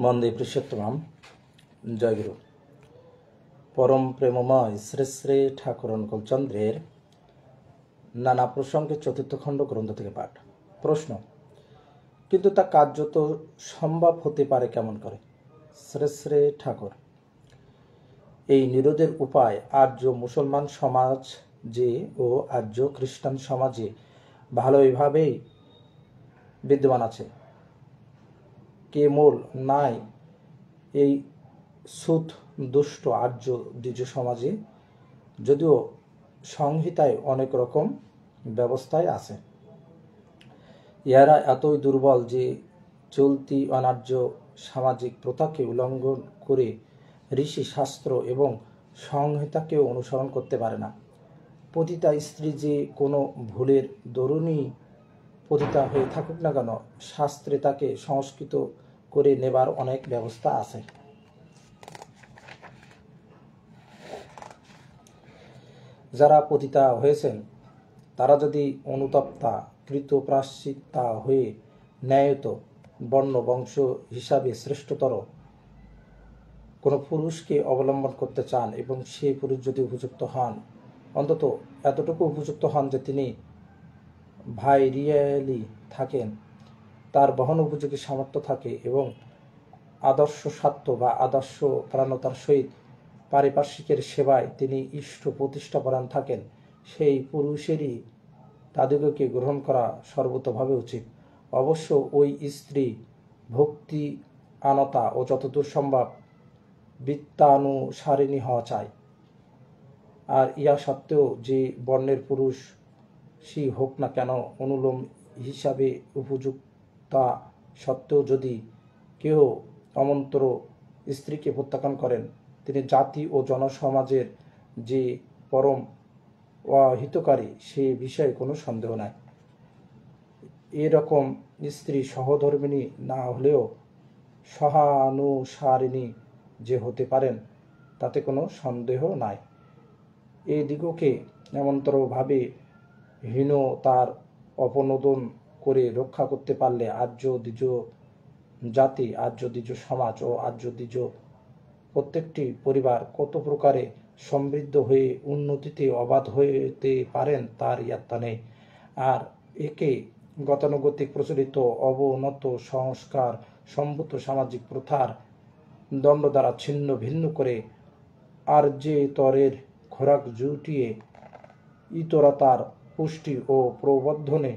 বন্দে পুরুষোত্তম জয়গুরু। পরম প্রেমময় শ্রী শ্রী ঠাকুর অনুকূলচন্দ্রের নানা প্রসঙ্গে চতুর্থ খণ্ড গ্রন্থ থেকে পাঠ। প্রশ্ন: কিন্তু তা কার্যত সম্ভব হতে পারে কেমন করে? শ্রী শ্রী ঠাকুর: এই নিরোধের উপায় আর্য মুসলমান সমাজে ও আর্য খ্রিস্টান সমাজে ভালোইভাবেই বিদ্যমান আছে। কেবল নাই এই সুত দুষ্ট আর্য দ্বিজ সমাজে, যদিও সংহিতায় অনেক রকম ব্যবস্থায় আছে। ইহারা এতই দুর্বল যে চলতি অনার্য সামাজিক প্রথাকে উল্লঙ্ঘন করে ঋষি শাস্ত্র এবং সংহিতাকেও অনুসরণ করতে পারে না। পতিতা স্ত্রী যে কোনো ভুলের দরুণই পতিতা হয়ে থাকুক না কেন, শাস্ত্রে তাকে সংস্কৃত করে নেবার অনেক ব্যবস্থা আছে। যারা পতিতা হয়েছেন তারা যদি অনুতপ্তা কৃতপ্রায়শ্চিত্তা হয়ে ন্যায়ত বর্ণ বংশ হিসাবে শ্রেষ্ঠতর কোনো পুরুষকে অবলম্বন করতে চান এবং সেই পুরুষ যদি উপযুক্ত হন, অন্তত এতটুকু উপযুক্ত হন যে তিনি ভাইরিয়ালি থাকেন, তার বহন উপযোগী সামর্থ্য থাকে এবং আদর্শ স্বার্থ বা আদর্শ প্রাণতার সহিত পারিপার্শ্বিকের সেবায় তিনি ইষ্ট প্রতিষ্ঠাপরায়ণ থাকেন, সেই পুরুষেরই তাদিগকে গ্রহণ করা সর্বতোভাবে উচিত। অবশ্য ওই স্ত্রী ভক্তি আনতা ও যতদূর সম্ভব বৃত্তানুসারিণী হওয়া চাই। আর ইহা সত্ত্বেও যে বর্ণের পুরুষই হোক না কেন, অনুলোম হিসাবে উপযুক্তা সত্ত্বেও যদি কেহ অমন্ত্র স্ত্রীকে প্রত্যাখ্যান করেন, তিনি জাতি ও জনসমাজের যে পরম অহিতকারী সে বিষয়ে কোনো সন্দেহ নাই। এরকম স্ত্রী সহধর্মিণী না হলেও সহানুসারিণী যে হতে পারেন তাতে কোনো সন্দেহ নাই। এই দিগকে এমনতরভাবে হীনতার অপনোদন করে রক্ষা করতে পারলে আর্য দ্বিজ জাতি, আর্য দ্বিজ সমাজ ও আর্য দ্বিজ প্রত্যেকটি পরিবার কত প্রকারে সমৃদ্ধ হয়ে উন্নতিতে অবাধ হইতে পারেন তার ইয়াত্তা নেই। আর একে গতানুগতিক প্রচলিত অবনত সংস্কার সম্ভূত সামাজিক প্রথার দণ্ড দ্বারা ছিন্ন ভিন্ন করে আর্যেতরের খোরাক জুটিয়ে ইতরতার পুষ্টি ও প্রবর্ধনে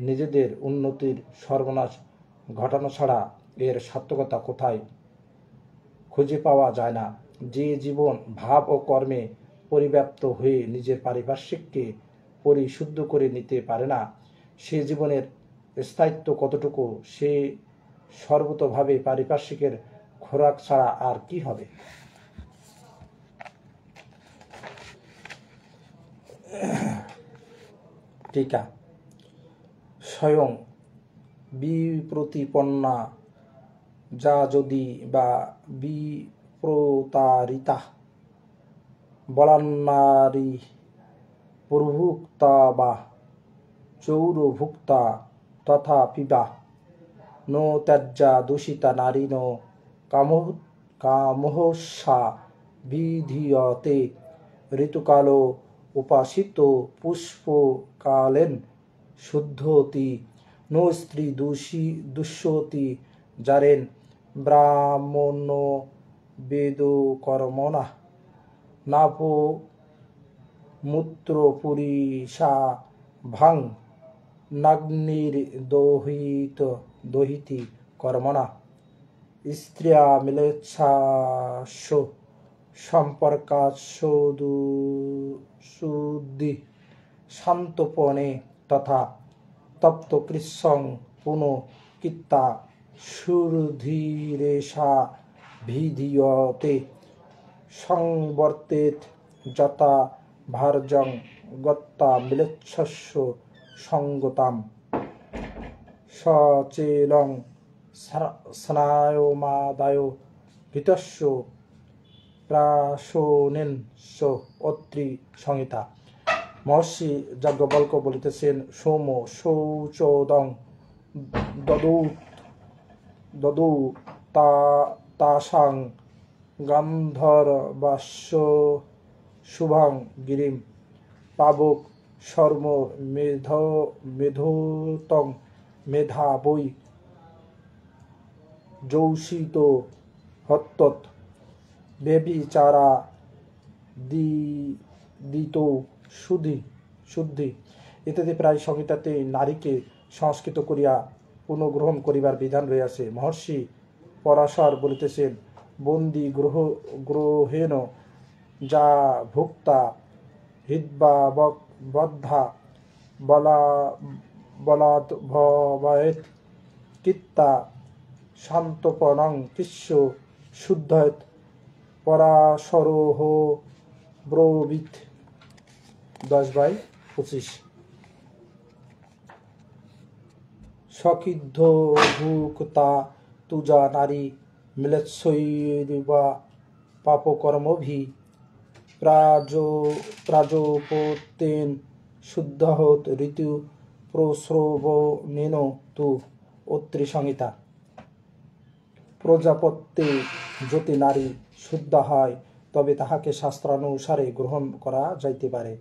নিজেদের উন্নতির সর্বনাশ ঘটানো ছাড়া এর সার্থকতা কোথায় খুঁজে পাওয়া যায় না। যে জীবন ভাব ও কর্মে পরিব্যাপ্ত হয়ে নিজের পারিপার্শ্বিককে পরিশুদ্ধ করে নিতে পারে না, সে জীবনের স্থায়িত্ব কতটুকু? সে সর্বতোভাবে পারিপার্শ্বিকের খোরাক ছাড়া আর কি হবে? টিকা: স্বয়ং বিপ্রতিপন্না যা যদি বা বিপ্রতারিতা বলান্নারী প্রভুক্তা বা চৌরভুক্তা তথাপিবা নো ত্যাজ্যা দূষিতা নারীণ কামোহস্যা বিধীয়তে ঋতুকালো উপাসিত পুষ্পকালেন শুদ্ধতি নো স্ত্রী দুষ্যতি যারেন ব্রাহ্মণ বেদ কর্মণা নাপো মূত্র পুরীষা ভাং নাগ্নির দহিতি কর্মণা স্ত্রিয়া মিলেচ্ছাস্য সম্পর্কাৎসুদ্ধি শান্তপনে তথা তপ্ত কৃৎসং পুনঃ কিত্তা সুরধীরেষা ভিধীয়তে সংবর্তেত যতা ভার্যং গত্তা মিলেচ্ছস্য সঙ্গতাম সচেলং স্নায়মাদায় ভীতস্য প্রাশনেনস্য অত্রি সংহিতা। মহর্ষি যাজ্ঞবল্ক্য বলিতেছেন, সোম শৌচোদং দদৌ তা তাসাং গান্ধর্বাস্য শুভাং গিরিম পাবক শর্ম মেধোতং মেধা বৈ যৌষিত হত্যত বেবিচারা দিত শুদ্ধি ইত্যাদি প্রায় সংহিতাতে নারীকে সংস্কৃত করিয়া পুনঃগ্রহণ করিবার বিধান রহিয়াছে। মহর্ষি পরাশর বলিতেছেন, বন্দী গ্রহেণ যা ভুক্তা হৃদ্বা বদ্ধা বলাদ্ভবেৎ কিত্তা শান্তপনং কিস্য শুদ্ধয়েৎ পরাশরোহ ব্রবীথ 10/25। সকিদ্ধ ভুক্তা তুজা নারী মিলেৎসৈবা পাপকর্মভি প্রাজোপতেন শুদ্ধহত ঋতু প্রস্রবণেন তু। অত্রি সংহিতা। প্রজাপত্যে যদি নারী শুদ্ধ হয় তবে তাহাকে শাস্ত্রানুসারে গ্রহণ করা যাইতে পারে।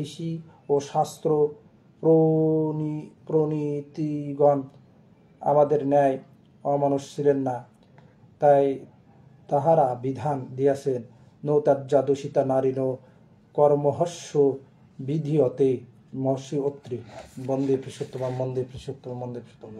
ঋষি ও শাস্ত্র প্রণীতিগণ আমাদের ন্যায় অমানুষ ছিলেন না, তাই তাহারা বিধান দিয়াছেন, নৌত্যাজ্যা দূষিতা নারীনো কর্মহস্য বিধিয়তে। মহর্ষি অত্রি। বন্দে পুরুষোত্তম বন্দে পুরুষোত্তম বন্দে পুরুষোত্তম।